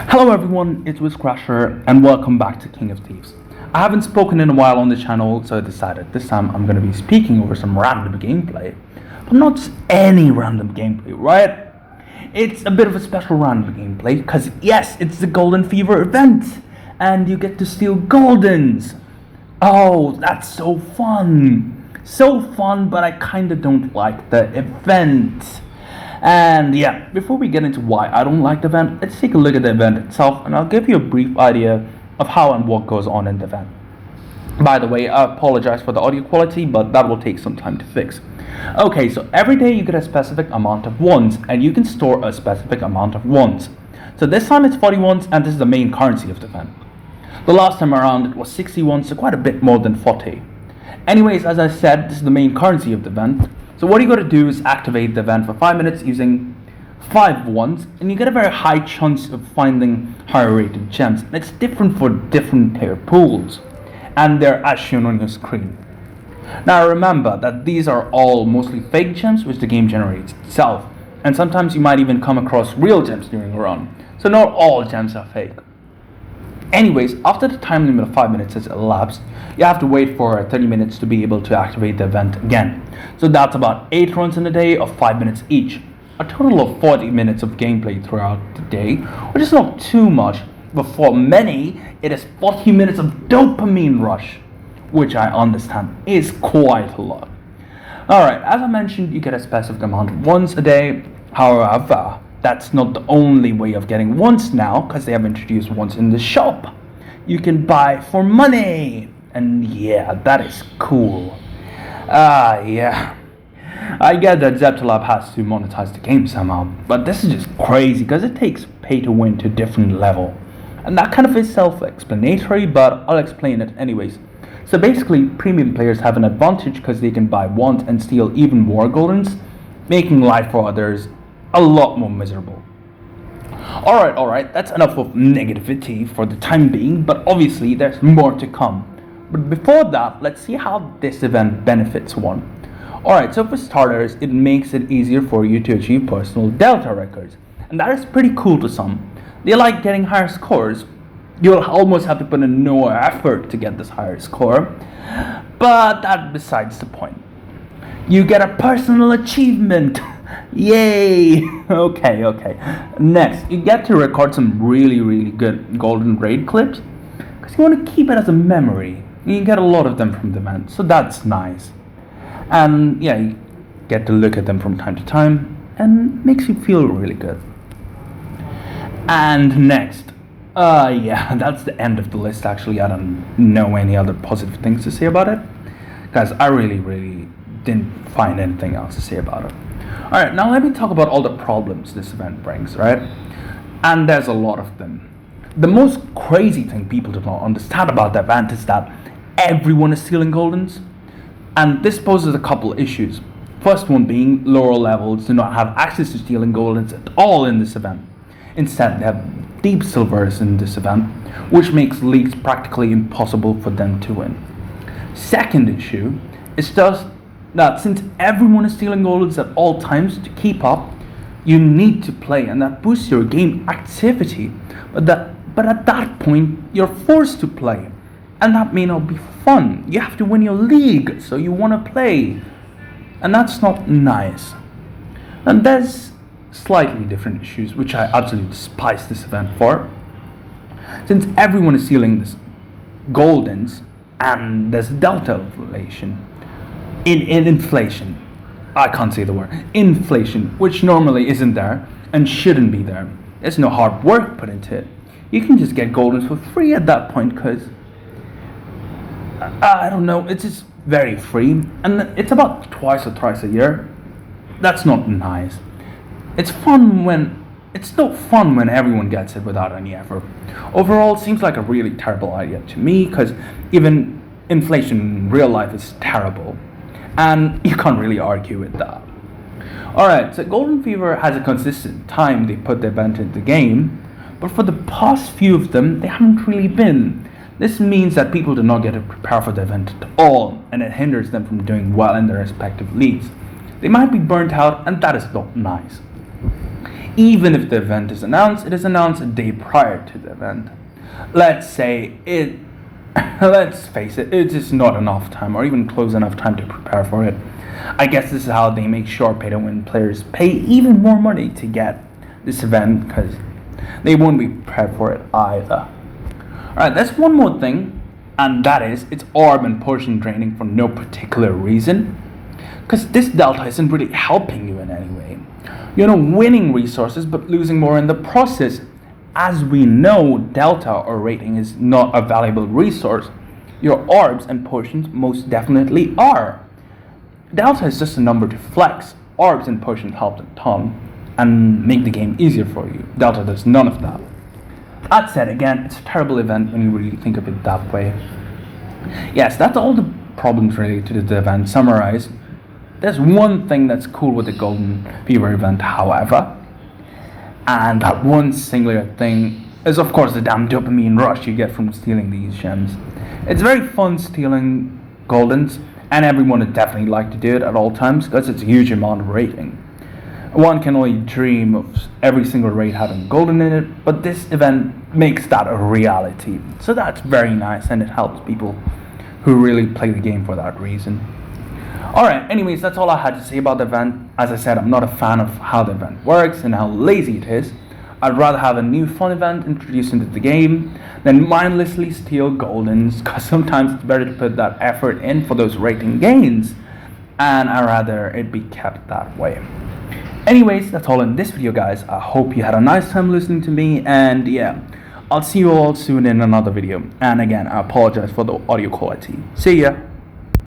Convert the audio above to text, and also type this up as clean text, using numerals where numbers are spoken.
Hello everyone, it's Crasher and welcome back to King of Thieves. I haven't spoken in a while on the channel, so I decided this time I'm going to be speaking over some random gameplay. But not just any random gameplay, right? It's a bit of a special random gameplay, because yes, it's the Golden Fever event, and you get to steal Goldens. Oh, that's so fun. So fun, but I kinda don't like the event. And yeah, before we get into why I don't like the event, let's take a look at the event itself and I'll give you a brief idea of how and what goes on in the event. By the way, I apologize for the audio quality, but that will take some time to fix. Okay, so every day you get a specific amount of ones and you can store a specific amount of ones. So this time it's 40 ones and this is the main currency of the event. The last time around it was 61, so quite a bit more than 40. Anyways, as I said, this is the main currency of the event. So what you got to do is activate the event for 5 minutes using 5 ones, and you get a very high chance of finding higher rated gems. And it's different for different player pools, and they're as shown on your screen. Now remember that these are all mostly fake gems which the game generates itself, and sometimes you might even come across real gems during a run, so not all gems are fake. Anyways, after the time limit of 5 minutes has elapsed, you have to wait for 30 minutes to be able to activate the event again. So that's about 8 runs in a day of 5 minutes each. A total of 40 minutes of gameplay throughout the day, which is not too much, but for many, it is 40 minutes of dopamine rush, which I understand is quite a lot. Alright, as I mentioned, you get a specific amount of ones a day. However, that's not the only way of getting ones now, because they have introduced ones in the shop. You can buy for money, and yeah, that is cool. Yeah. I get that Zeptalab has to monetize the game somehow, but this is just crazy because it takes pay to win to a different level. And that kind of is self-explanatory, but I'll explain it anyways. So basically, premium players have an advantage because they can buy ones and steal even more goldens, making life for others a lot more miserable. Alright, that's enough of negativity for the time being, but obviously there's more to come. But before that, let's see how this event benefits one. Alright, so for starters, it makes it easier for you to achieve personal Delta records, and that is pretty cool to some. They like getting higher scores. You'll almost have to put in no effort to get this higher score, but that's besides the point. You get a personal achievement. Yay! Okay. Next, you get to record some really good golden raid clips because you want to keep it as a memory. You get a lot of them from the event, so that's nice. And yeah, you get to look at them from time to time and makes you feel really good. And next, yeah, that's the end of the list actually. I don't know any other positive things to say about it because I really didn't find anything else to say about it. Alright, now let me talk about all the problems this event brings, right? And there's a lot of them. The most crazy thing people do not understand about the event is that everyone is stealing goldens. And this poses a couple issues. First one being lower levels do not have access to stealing goldens at all in this event. Instead, they have deep silvers in this event, which makes leagues practically impossible for them to win. Second issue is just that since everyone is stealing goldens at all times to keep up, you need to play, and that boosts your game activity. But at that point, you're forced to play, and that may not be fun. You have to win your league, so you want to play, and that's not nice. And there's slightly different issues, which I absolutely despise this event for. Since everyone is stealing this goldens, and there's delta inflation. Inflation. I can't say the word. Inflation, which normally isn't there and shouldn't be there. There's no hard work put into it. You can just get goldens for free at that point because I don't know, it's just very free, and it's about twice or thrice a year. That's not nice. It's not fun when everyone gets it without any effort. Overall, it seems like a really terrible idea to me because even inflation in real life is terrible. And you can't really argue with that. Alright, so Golden Fever has a consistent time they put the event in the game, but for the past few of them, they haven't really been. This means that people do not get to prepare for the event at all, and it hinders them from doing well in their respective leagues. They might be burnt out, and that is not nice. even if the event is announced, it is announced a day prior to the event. Let's say it, let's face it, it's just not enough time or even close enough time to prepare for it. I guess this is how they make sure pay-to-win players pay even more money to get this event, because they won't be prepared for it either. Alright, there's one more thing, and that is it's orb and potion draining for no particular reason, because this delta isn't really helping you in any way. You're winning resources but losing more in the process. As we know, delta or rating is not a valuable resource. Your orbs and potions most definitely are. Delta is just a number to flex. Orbs and potions help a ton and make the game easier for you. Delta does none of that. That said, again, it's a terrible event when you really think of it that way. Yes, that's all the problems related to the event summarized. There's one thing that's cool with the Golden Fever event, however, and that one singular thing is, of course, the damn dopamine rush you get from stealing these gems. It's very fun stealing Goldens, and everyone would definitely like to do it at all times because it's a huge amount of rating. One can only dream of every single raid having Golden in it, but this event makes that a reality. So that's very nice, and it helps people who really play the game for that reason. Alright, anyways, that's all I had to say about the event. As I said, I'm not a fan of how the event works and how lazy it is. I'd rather have a new fun event introduced into the game than mindlessly steal Goldens, because sometimes it's better to put that effort in for those rating gains, and I'd rather it be kept that way. Anyways, that's all in this video, guys. I hope you had a nice time listening to me, and yeah, I'll see you all soon in another video. And again, I apologize for the audio quality. See ya!